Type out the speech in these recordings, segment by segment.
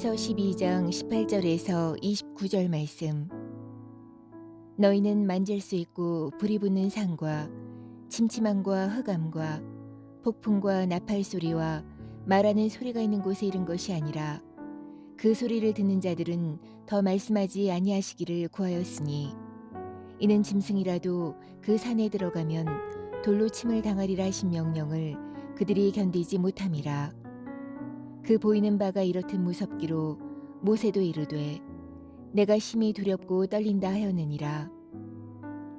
에베소서 12장 18절에서 29절 말씀. 너희는 만질 수 있고 불이 붙는 산과 침침함과 흑암과 폭풍과 나팔 소리와 말하는 소리가 있는 곳에 이른 것이 아니라 그 소리를 듣는 자들은 더 말씀하지 아니하시기를 구하였으니 이는 짐승이라도 그 산에 들어가면 돌로 침을 당하리라 하신 명령을 그들이 견디지 못함이라. 그 보이는 바가 이렇듯 무섭기로 모세도 이르되 내가 심히 두렵고 떨린다 하였느니라.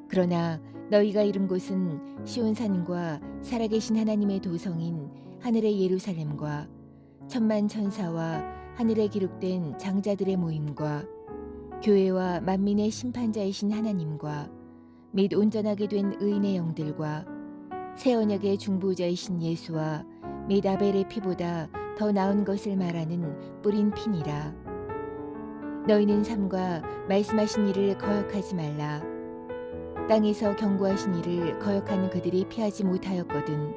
그러나 너희가 이른 곳은 시온 산과 살아계신 하나님의 도성인 하늘의 예루살렘과 천만 천사와 하늘에 기록된 장자들의 모임과 교회와 만민의 심판자이신 하나님과 및 온전하게 된 의인의 영들과 새 언약의 중보자이신 예수와 및 아벨의 피보다 더 나은 것을 말하는 뿌린 피니라. 너희는 삼가 말씀하신 일을 거역하지 말라. 땅에서 경고하신 일을 거역하는 그들이 피하지 못하였거든.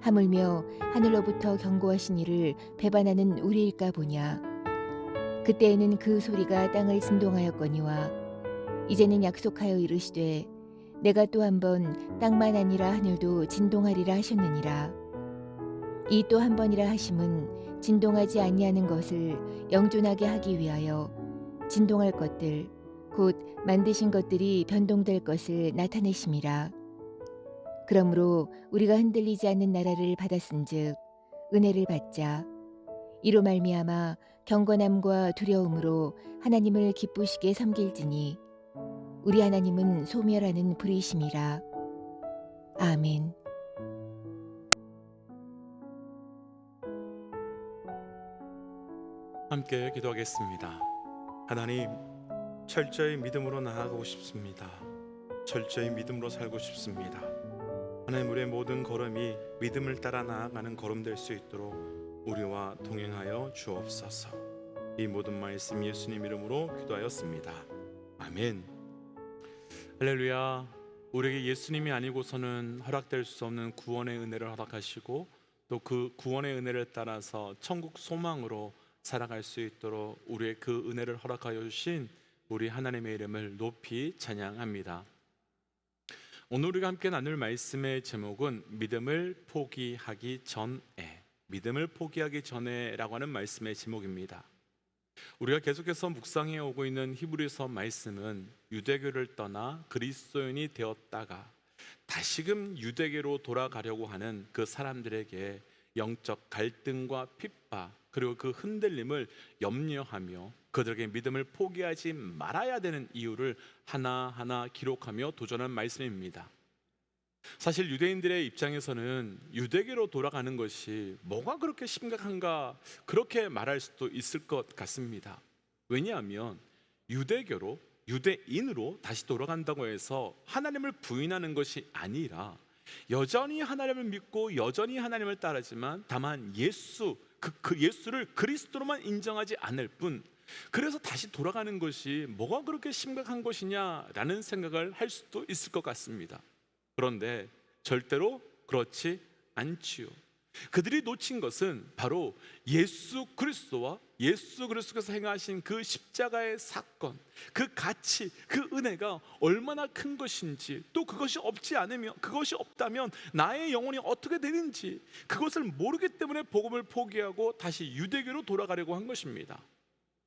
하물며 하늘로부터 경고하신 일을 배반하는 우리일까 보냐. 그때에는 그 소리가 땅을 진동하였거니와 이제는 약속하여 이르시되 내가 또 한 번 땅만 아니라 하늘도 진동하리라 하셨느니라. 이 또 한 번이라 하심은 진동하지 아니하는 것을 영존하게 하기 위하여 진동할 것들 곧 만드신 것들이 변동될 것을 나타내심이라. 그러므로 우리가 흔들리지 않는 나라를 받았은즉 은혜를 받자. 이로 말미암아 경건함과 두려움으로 하나님을 기쁘시게 섬길지니 우리 하나님은 소멸하는 불이심이라. 아멘. 함께 기도하겠습니다. 하나님, 철저히 믿음으로 나아가고 싶습니다. 철저히 믿음으로 살고 싶습니다. 하나님, 우리의 모든 걸음이 믿음을 따라 나아가는 걸음 될 수 있도록 우리와 동행하여 주옵소서. 이 모든 말씀 예수님 이름으로 기도하였습니다. 아멘. 할렐루야. 우리에게 예수님이 아니고서는 허락될 수 없는 구원의 은혜를 허락하시고 또 그 구원의 은혜를 따라서 천국 소망으로 살아갈 수 있도록 우리의 그 은혜를 허락하여 주신 우리 하나님의 이름을 높이 찬양합니다. 오늘 우리가 함께 나눌 말씀의 제목은 믿음을 포기하기 전에, 믿음을 포기하기 전에라고 하는 말씀의 제목입니다. 우리가 계속해서 묵상해 오고 있는 히브리서 말씀은 유대교를 떠나 그리스도인이 되었다가 다시금 유대교로 돌아가려고 하는 그 사람들에게 영적 갈등과 핍박 그리고 그 흔들림을 염려하며 그들에게 믿음을 포기하지 말아야 되는 이유를 하나하나 기록하며 도전한 말씀입니다. 사실 유대인들의 입장에서는 유대교로 돌아가는 것이 뭐가 그렇게 심각한가 그렇게 말할 수도 있을 것 같습니다. 왜냐하면 유대교로 유대인으로 다시 돌아간다고 해서 하나님을 부인하는 것이 아니라 여전히 하나님을 믿고 여전히 하나님을 따르지만 다만 그 예수를 그리스도로만 인정하지 않을 뿐, 그래서 다시 돌아가는 것이 뭐가 그렇게 심각한 것이냐라는 생각을 할 수도 있을 것 같습니다. 그런데 절대로 그렇지 않지요. 그들이 놓친 것은 바로 예수 그리스도와 예수 그리스도께서 행하신 그 십자가의 사건, 그 가치, 그 은혜가 얼마나 큰 것인지, 또 그것이 없다면 나의 영혼이 어떻게 되는지 그것을 모르기 때문에 복음을 포기하고 다시 유대교로 돌아가려고 한 것입니다.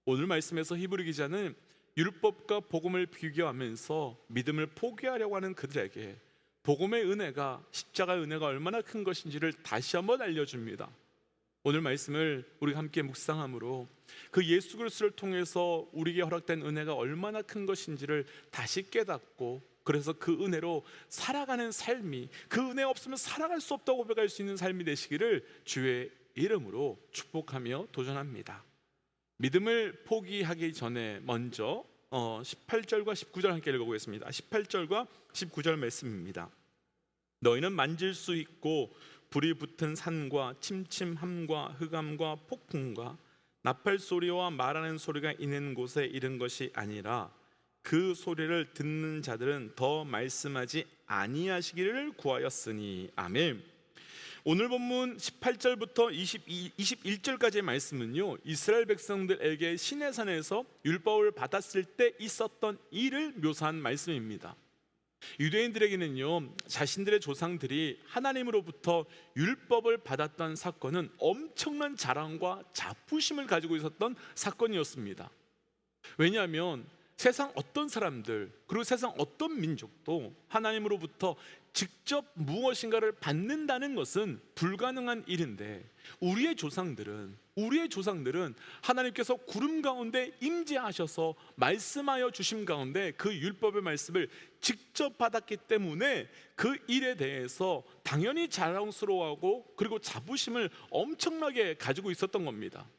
오늘 말씀에서 히브리 기자는 율법과 복음을 비교하면서 믿음을 포기하려고 하는 그들에게 복음의 은혜가, 십자가의 은혜가 얼마나 큰 것인지를 다시 한번 알려줍니다. 오늘 말씀을 우리가 함께 묵상함으로 그 예수 그리스도를 통해서 우리에게 허락된 은혜가 얼마나 큰 것인지를 다시 깨닫고, 그래서 그 은혜로 살아가는 삶이, 그 은혜 없으면 살아갈 수 없다고 고백할 수 있는 삶이 되시기를 주의 이름으로 축복하며 도전합니다. 믿음을 포기하기 전에 먼저 18절과 19절 함께 읽어보겠습니다. 18절과 19절 말씀입니다. 너희는 만질 수 있고 불이 붙은 산과 침침함과 흑암과 폭풍과 나팔 소리와 말하는 소리가 있는 곳에 이른 것이 아니라 그 소리를 듣는 자들은 더 말씀하지 아니하시기를 구하였으니. 아멘. 오늘 본문 18절부터 21절까지의 말씀은요, 이스라엘 백성들에게 시내산에서 율법을 받았을 때 있었던 일을 묘사한 말씀입니다. 유대인들에게는요, 자신들의 조상들이 하나님으로부터 율법을 받았던 사건은 엄청난 자랑과 자부심을 가지고 있었던 사건이었습니다. 왜냐하면 세상 어떤 사람들, 그리고 세상 어떤 민족도 하나님으로부터 직접 무엇인가를 받는다는 것은 불가능한 일인데, 우리의 조상들은 하나님께서 구름 가운데 임재하셔서 말씀하여 주심 가운데 그 율법의 말씀을 직접 받았기 때문에 그 일에 대해서 당연히 자랑스러워하고 그리고 자부심을 엄청나게 가지고 있었던 겁니다.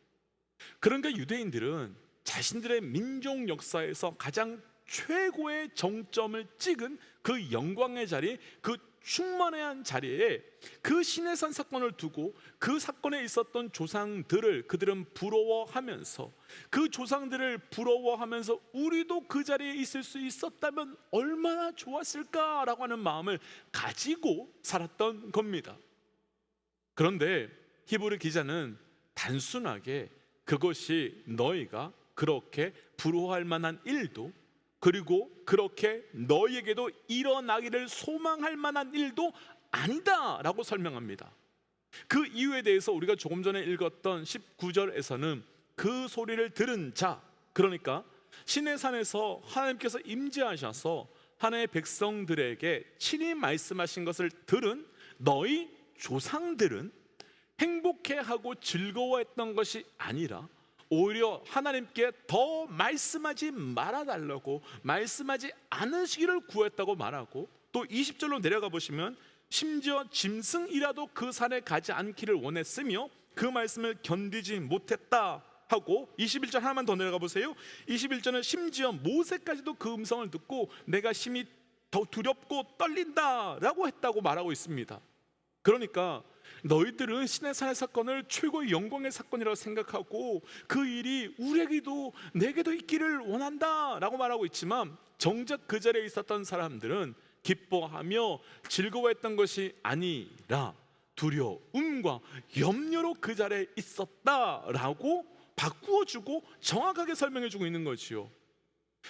그러니까 유대인들은 자신들의 민족 역사에서 가장 최고의 정점을 찍은 그 영광의 자리, 그 충만한 자리에 그 시내산 사건을 두고 그 사건에 있었던 조상들을 그들은 부러워하면서, 그 조상들을 부러워하면서 우리도 그 자리에 있을 수 있었다면 얼마나 좋았을까라고 하는 마음을 가지고 살았던 겁니다. 그런데 히브리 기자는 단순하게 그것이 너희가 그렇게 부러워할 만한 일도, 그리고 그렇게 너희에게도 일어나기를 소망할 만한 일도 아니다 라고 설명합니다. 그 이유에 대해서 우리가 조금 전에 읽었던 19절에서는 그 소리를 들은 자, 그러니까 시내산에서 하나님께서 임재하셔서 하나님의 백성들에게 친히 말씀하신 것을 들은 너희 조상들은 행복해하고 즐거워했던 것이 아니라 오히려 하나님께 더 말씀하지 말아달라고, 말씀하지 않으시기를 구했다고 말하고, 또 20절로 내려가 보시면 심지어 짐승이라도 그 산에 가지 않기를 원했으며 그 말씀을 견디지 못했다 하고, 21절 하나만 더 내려가 보세요. 21절은 심지어 모세까지도 그 음성을 듣고 내가 심히 더 두렵고 떨린다 라고 했다고 말하고 있습니다. 그러니까 너희들은 시내산의 사건을 최고의 영광의 사건이라고 생각하고 그 일이 우리에게도 내게도 있기를 원한다 라고 말하고 있지만, 정작 그 자리에 있었던 사람들은 기뻐하며 즐거워했던 것이 아니라 두려움과 염려로 그 자리에 있었다라고 바꾸어주고 정확하게 설명해주고 있는 거지요.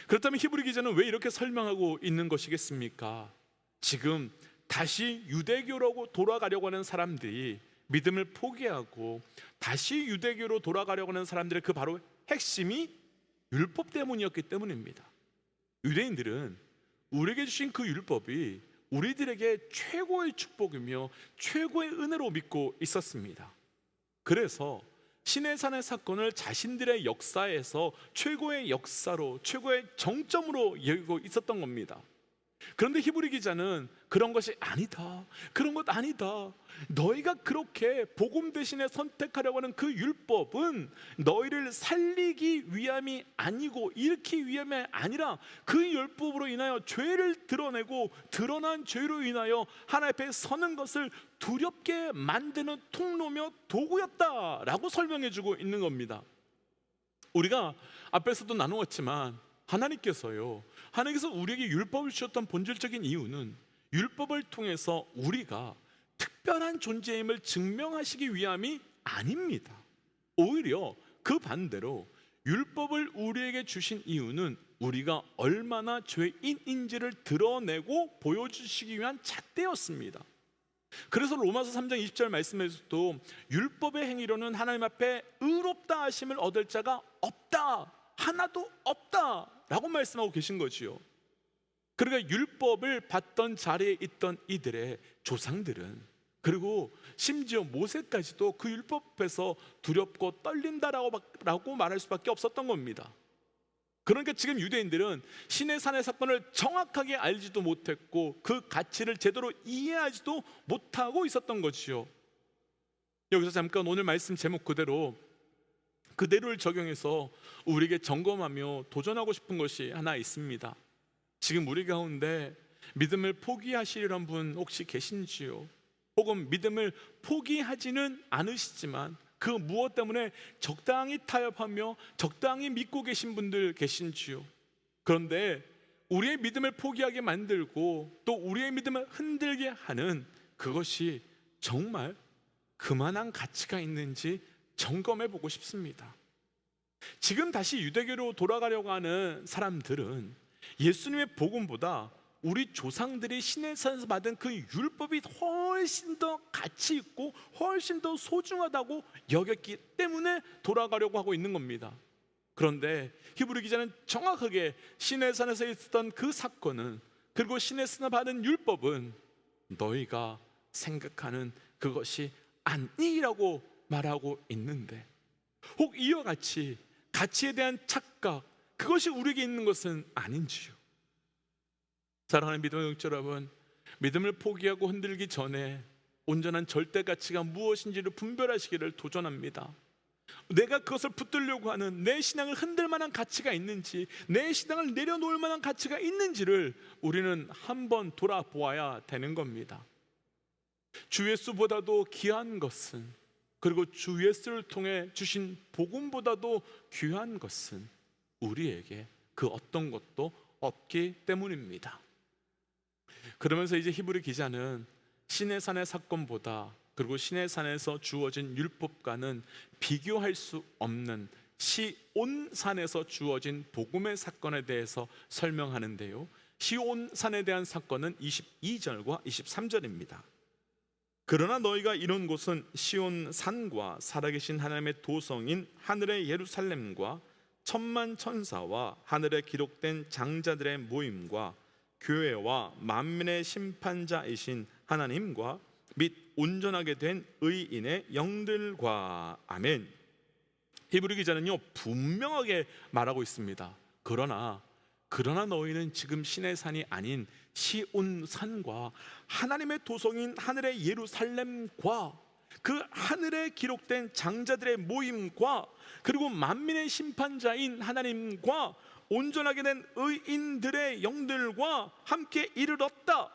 그렇다면 히브리 기자는 왜 이렇게 설명하고 있는 것이겠습니까? 지금 다시 유대교로 돌아가려고 하는 사람들이, 믿음을 포기하고 다시 유대교로 돌아가려고 하는 사람들의 그 바로 핵심이 율법 때문이었기 때문입니다. 유대인들은 우리에게 주신 그 율법이 우리들에게 최고의 축복이며 최고의 은혜로 믿고 있었습니다. 그래서 시내산의 사건을 자신들의 역사에서 최고의 역사로, 최고의 정점으로 여기고 있었던 겁니다. 그런데 히브리 기자는 그런 것이 아니다, 그런 것 아니다, 너희가 그렇게 복음 대신에 선택하려고 하는 그 율법은 너희를 살리기 위함이 아니고 일으키기 위함이 아니라 그 율법으로 인하여 죄를 드러내고 드러난 죄로 인하여 하나님 앞에 서는 것을 두렵게 만드는 통로며 도구였다라고 설명해주고 있는 겁니다. 우리가 앞에서도 나누었지만 하나님께서 우리에게 율법을 주셨던 본질적인 이유는 율법을 통해서 우리가 특별한 존재임을 증명하시기 위함이 아닙니다. 오히려 그 반대로 율법을 우리에게 주신 이유는 우리가 얼마나 죄인인지를 드러내고 보여주시기 위한 잣대였습니다. 그래서 로마서 3장 20절 말씀에서도 율법의 행위로는 하나님 앞에 의롭다 하심을 얻을 자가 없다, 하나도 없다 라고 말씀하고 계신 거지요. 그러니까 율법을 받던 자리에 있던 이들의 조상들은, 그리고 심지어 모세까지도 그 율법 앞에서 두렵고 떨린다라고 말할 수밖에 없었던 겁니다. 그러니까 지금 유대인들은 시내산의 사건을 정확하게 알지도 못했고 그 가치를 제대로 이해하지도 못하고 있었던 거지요. 여기서 잠깐 오늘 말씀 제목 그대로를 적용해서 우리에게 점검하며 도전하고 싶은 것이 하나 있습니다. 지금 우리 가운데 믿음을 포기하시려는 분 혹시 계신지요? 혹은 믿음을 포기하지는 않으시지만 그 무엇 때문에 적당히 타협하며 적당히 믿고 계신 분들 계신지요? 그런데 우리의 믿음을 포기하게 만들고 또 우리의 믿음을 흔들게 하는 그것이 정말 그만한 가치가 있는지 점검해 보고 싶습니다. 지금 다시 유대교로 돌아가려고 하는 사람들은 예수님의 복음보다 우리 조상들이 시내산에서 받은 그 율법이 훨씬 더 가치 있고 훨씬 더 소중하다고 여겼기 때문에 돌아가려고 하고 있는 겁니다. 그런데 히브리 기자는 정확하게 시내산에서 있었던 그 사건은, 그리고 시내산에서 받은 율법은 너희가 생각하는 그것이 아니라고 말하고 있는데, 혹 이와 같이 가치에 대한 착각, 그것이 우리에게 있는 것은 아닌지요? 사랑하는 믿음의 영적 여러분, 믿음을 포기하고 흔들기 전에 온전한 절대 가치가 무엇인지를 분별하시기를 도전합니다. 내가 그것을 붙들려고 하는 내 신앙을 흔들 만한 가치가 있는지, 내 신앙을 내려놓을 만한 가치가 있는지를 우리는 한번 돌아보아야 되는 겁니다. 주 예수보다도 귀한 것은, 그리고 주 예수를 통해 주신 복음보다도 귀한 것은 우리에게 그 어떤 것도 없기 때문입니다. 그러면서 이제 히브리 기자는 시내산의 사건보다, 그리고 시내산에서 주어진 율법과는 비교할 수 없는 시온산에서 주어진 복음의 사건에 대해서 설명하는데요, 시온산에 대한 사건은 22절과 23절입니다. 그러나 너희가 이룬 곳은 시온산과 살아계신 하나님의 도성인 하늘의 예루살렘과 천만 천사와 하늘에 기록된 장자들의 모임과 교회와 만민의 심판자이신 하나님과 및 온전하게 된 의인의 영들과. 아멘. 히브리 기자는요 분명하게 말하고 있습니다. 그러나 너희는 지금 시내산이 아닌 시온산과 하나님의 도성인 하늘의 예루살렘과 그 하늘에 기록된 장자들의 모임과 그리고 만민의 심판자인 하나님과 온전하게 된 의인들의 영들과 함께 이르렀다.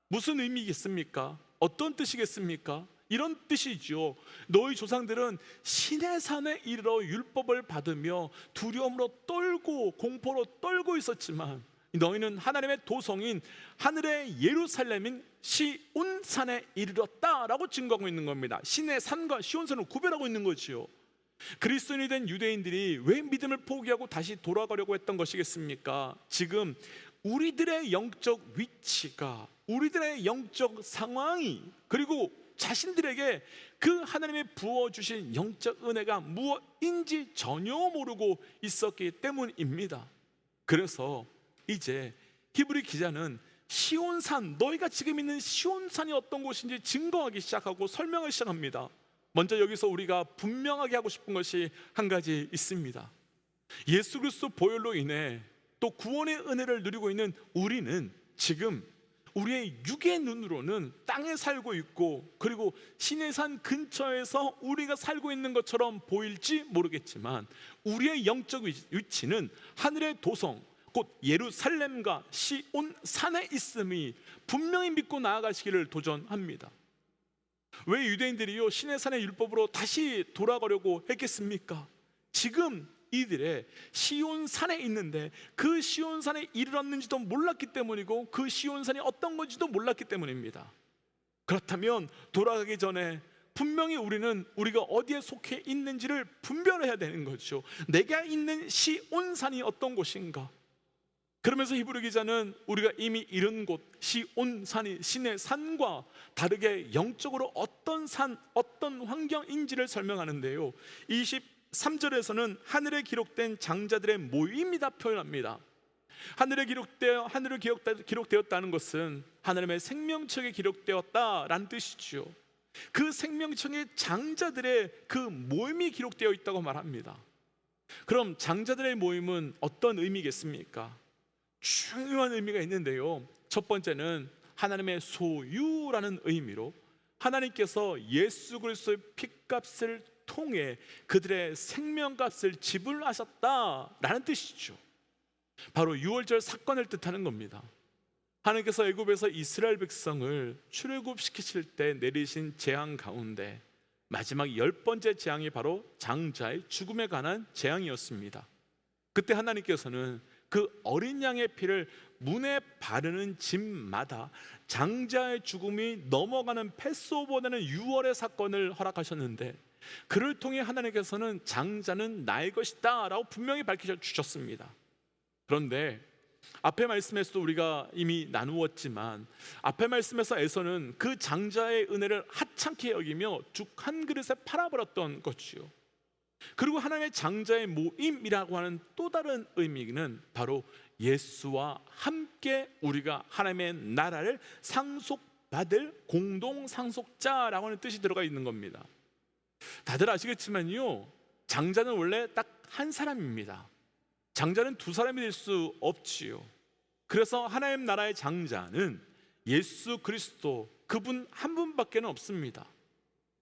무슨 의미겠습니까? 어떤 뜻이겠습니까? 이런 뜻이죠. 너희 조상들은 시내산에 이르러 율법을 받으며 두려움으로 떨고 공포로 떨고 있었지만, 너희는 하나님의 도성인 하늘의 예루살렘인 시온산에 이르렀다라고 증거하고 있는 겁니다. 시내산과 시온산을 구별하고 있는 거지요. 그리스도인이 된 유대인들이 왜 믿음을 포기하고 다시 돌아가려고 했던 것이겠습니까? 지금 우리들의 영적 위치가, 우리들의 영적 상황이, 그리고 자신들에게 그 하나님의 부어주신 영적 은혜가 무엇인지 전혀 모르고 있었기 때문입니다. 그래서 이제 히브리 기자는 시온산, 너희가 지금 있는 시온산이 어떤 곳인지 증거하기 시작하고 설명을 시작합니다. 먼저 여기서 우리가 분명하게 하고 싶은 것이 한 가지 있습니다. 예수 그리스도 보혈로 인해 또 구원의 은혜를 누리고 있는 우리는 지금 우리의 육의 눈으로는 땅에 살고 있고, 그리고 시내산 근처에서 우리가 살고 있는 것처럼 보일지 모르겠지만, 우리의 영적 위치는 하늘의 도성 곧 예루살렘과 시온산에 있음이 분명히 믿고 나아가시기를 도전합니다. 왜 유대인들이요 시내산의 율법으로 다시 돌아가려고 했겠습니까? 지금 이들의 시온산에 있는데 그 시온산에 이르렀는지도 몰랐기 때문이고, 그 시온산이 어떤 건지도 몰랐기 때문입니다. 그렇다면 돌아가기 전에 분명히 우리는 우리가 어디에 속해 있는지를 분별해야 되는 거죠. 내가 있는 시온산이 어떤 곳인가? 그러면서 히브리 기자는 우리가 이미 이른 곳 시온산이 시내 산과 다르게 영적으로 어떤 산, 어떤 환경인지를 설명하는데요, 23절에서는 하늘에 기록된 장자들의 모임이다 표현합니다. 하늘에 기록되었다는 것은 하나님의 생명책에 기록되었다라는 뜻이죠. 그 생명책의 장자들의 그 모임이 기록되어 있다고 말합니다. 그럼 장자들의 모임은 어떤 의미겠습니까? 중요한 의미가 있는데요, 첫 번째는 하나님의 소유라는 의미로 하나님께서 예수 그리스도의 피값을 통해 그들의 생명값을 지불하셨다라는 뜻이죠. 바로 유월절 사건을 뜻하는 겁니다. 하나님께서 애굽에서 이스라엘 백성을 출애굽시키실 때 내리신 재앙 가운데 마지막 10번째 재앙이 바로 장자의 죽음에 관한 재앙이었습니다. 그때 하나님께서는 그 어린 양의 피를 문에 바르는 집마다 장자의 죽음이 넘어가는 패스오버되는 6월의 사건을 허락하셨는데, 그를 통해 하나님께서는 장자는 나의 것이다 라고 분명히 밝혀주셨습니다. 그런데 앞의 말씀에서도 우리가 이미 나누었지만, 앞의 말씀에서는 그 장자의 은혜를 하찮게 여기며 죽 한 그릇에 팔아버렸던 것이요, 그리고 하나님의 장자의 모임이라고 하는 또 다른 의미는 바로 예수와 함께 우리가 하나님의 나라를 상속받을 공동 상속자라고 하는 뜻이 들어가 있는 겁니다. 다들 아시겠지만요, 장자는 원래 딱 한 사람입니다. 장자는 두 사람이 될 수 없지요. 그래서 하나님 나라의 장자는 예수 그리스도, 그분 한 분밖에 없습니다.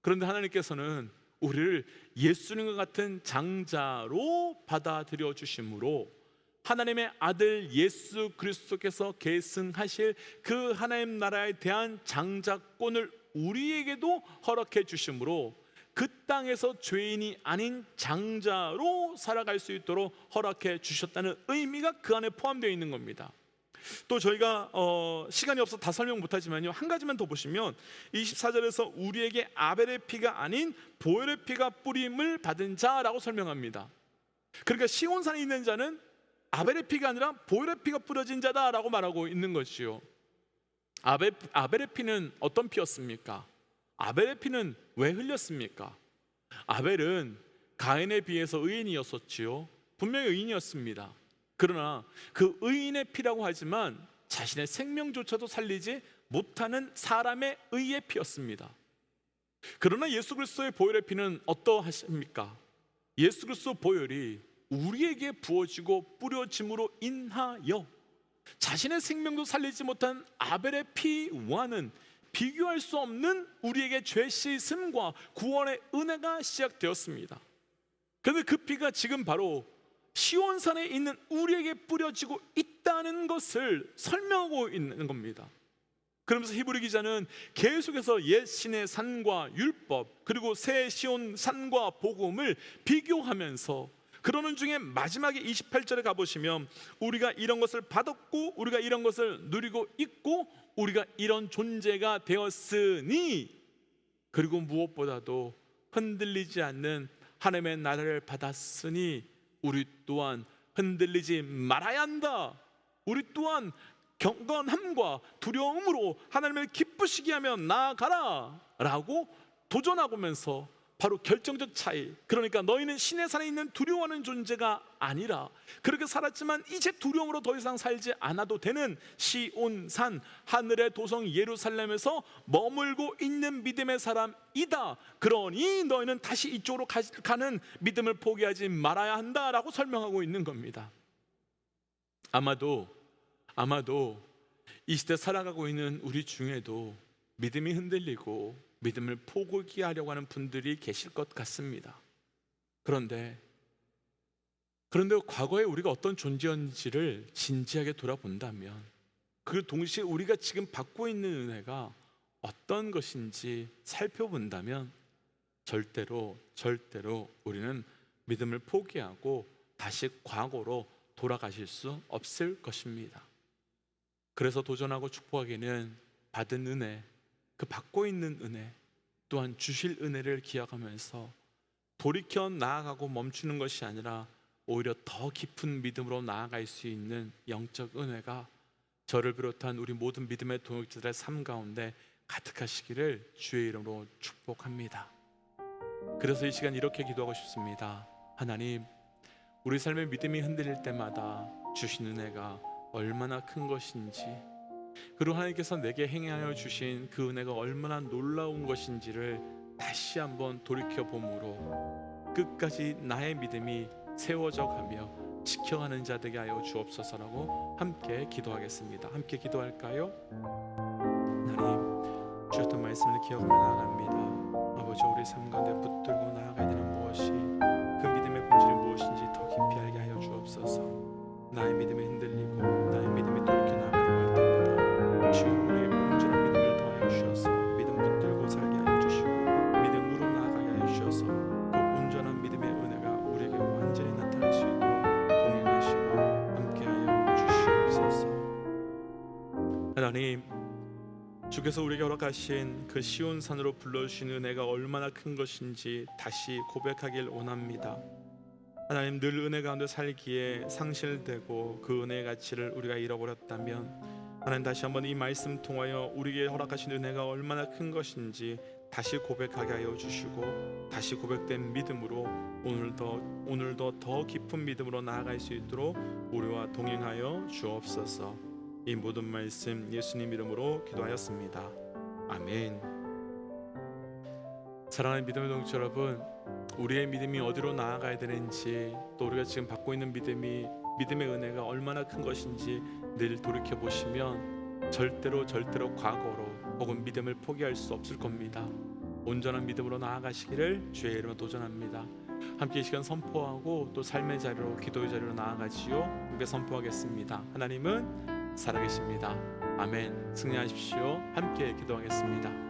그런데 하나님께서는 우리를 예수님과 같은 장자로 받아들여 주심으로 하나님의 아들 예수 그리스도께서 계승하실 그 하나님 나라에 대한 장자권을 우리에게도 허락해 주심으로 그 땅에서 죄인이 아닌 장자로 살아갈 수 있도록 허락해 주셨다는 의미가 그 안에 포함되어 있는 겁니다. 또 저희가 시간이 없어 다 설명 못하지만요, 한 가지만 더 보시면 24절에서 우리에게 아벨의 피가 아닌 보혈의 피가 뿌림을 받은 자라고 설명합니다. 그러니까 시온산에 있는 자는 아벨의 피가 아니라 보혈의 피가 뿌려진 자다라고 말하고 있는 것이요. 아벨의 피는 어떤 피였습니까? 아벨의 피는 왜 흘렸습니까? 아벨은 가인에 비해서 의인이었었지요. 분명히 의인이었습니다. 그러나 그 의인의 피라고 하지만 자신의 생명조차도 살리지 못하는 사람의 의의 피였습니다. 그러나 예수 그리스도의 보혈의 피는 어떠하십니까? 예수 그리스도 보혈이 우리에게 부어지고 뿌려짐으로 인하여 자신의 생명도 살리지 못한 아벨의 피와는 비교할 수 없는 우리에게 죄 씻음과 구원의 은혜가 시작되었습니다. 그런데 그 피가 지금 바로 시온산에 있는 우리에게 뿌려지고 있다는 것을 설명하고 있는 겁니다. 그러면서 히브리 기자는 계속해서 옛 신의 산과 율법, 그리고 새 시온 산과 복음을 비교하면서 그러는 중에 마지막에 28절에 가보시면 우리가 이런 것을 받았고 우리가 이런 것을 누리고 있고 우리가 이런 존재가 되었으니, 그리고 무엇보다도 흔들리지 않는 하나님의 나라를 받았으니 우리 또한 흔들리지 말아야 한다. 우리 또한 경건함과 두려움으로 하나님을 기쁘시게 하며 나아가라 라고 도전하면서 바로 결정적 차이, 그러니까 너희는 신의 산에 있는 두려워하는 존재가 아니라 그렇게 살았지만 이제 두려움으로 더 이상 살지 않아도 되는 시온산 하늘의 도성 예루살렘에서 머물고 있는 믿음의 사람이다. 그러니 너희는 다시 이쪽으로 가는 믿음을 포기하지 말아야 한다라고 설명하고 있는 겁니다. 아마도 이 시대 살아가고 있는 우리 중에도 믿음이 흔들리고 믿음을 포기하려고 하는 분들이 계실 것 같습니다. 그런데 과거에 우리가 어떤 존재였는지를 진지하게 돌아본다면, 그 동시에 우리가 지금 받고 있는 은혜가 어떤 것인지 살펴본다면 절대로 우리는 믿음을 포기하고 다시 과거로 돌아가실 수 없을 것입니다. 그래서 도전하고 축복하기는 받은 은혜, 그 받고 있는 은혜, 또한 주실 은혜를 기억하면서 돌이켜 나아가고 멈추는 것이 아니라 오히려 더 깊은 믿음으로 나아갈 수 있는 영적 은혜가 저를 비롯한 우리 모든 믿음의 동역자들의 삶 가운데 가득하시기를 주의 이름으로 축복합니다. 그래서 이 시간 이렇게 기도하고 싶습니다. 하나님, 우리 삶의 믿음이 흔들릴 때마다 주신 은혜가 얼마나 큰 것인지, 그리고 하나님께서 내게 행하여 주신 그 은혜가 얼마나 놀라운 것인지를 다시 한번 돌이켜봄으로 끝까지 나의 믿음이 세워져 가며 지켜가는 자 되게 하여 주옵소서라고 함께 기도하겠습니다. 함께 기도할까요? 하나님, 주셨던 말씀을 기억하며 나아갑니다. 아버지, 우리 삶 가운데 붙들고 나아가야 되는 무엇이, 그 믿음의 본질이 무엇인지 더 깊이 알게 하여 주옵소서. 나의 믿음이 흔들리고 나의 믿음이 돌이켜 나아가는 때마다 주여 우리에게 온전한 믿음을 더하여 주셔서 믿음 붙들고 살게 하여 주시고 믿음으로 나아가게 하여 주셔서 그 온전한 믿음의 은혜가 우리에게 완전히 나타날 수 있도록 동행하시고 함께하여 하나님, 주께서 우리에게 허락하신 그 시온산으로 불러주신 은혜가 얼마나 큰 것인지 다시 고백하길 원합니다. 하나님, 늘 은혜 가운데 살기에 상실되고 그 은혜의 가치를 우리가 잃어버렸다면 하나님, 다시 한번 이 말씀 통하여 우리에게 허락하신 은혜가 얼마나 큰 것인지 다시 고백하게 하여 주시고, 다시 고백된 믿음으로 오늘도 더 깊은 믿음으로 나아갈 수 있도록 우리와 동행하여 주옵소서. 이 모든 말씀 예수님 이름으로 기도하였습니다. 아멘. 사랑하는 믿음의 동지 여러분, 우리의 믿음이 어디로 나아가야 되는지, 또 우리가 지금 받고 있는 믿음의 은혜가 얼마나 큰 것인지 늘 돌이켜 보시면 절대로 과거로 혹은 믿음을 포기할 수 없을 겁니다. 온전한 믿음으로 나아가시기를 주의 이름으로 도전합니다. 함께 이 시간 선포하고 또 삶의 자리로, 기도의 자리로 나아가지요. 함께 선포하겠습니다. 하나님은 살아계십니다. 아멘. 승리하십시오. 함께 기도하겠습니다.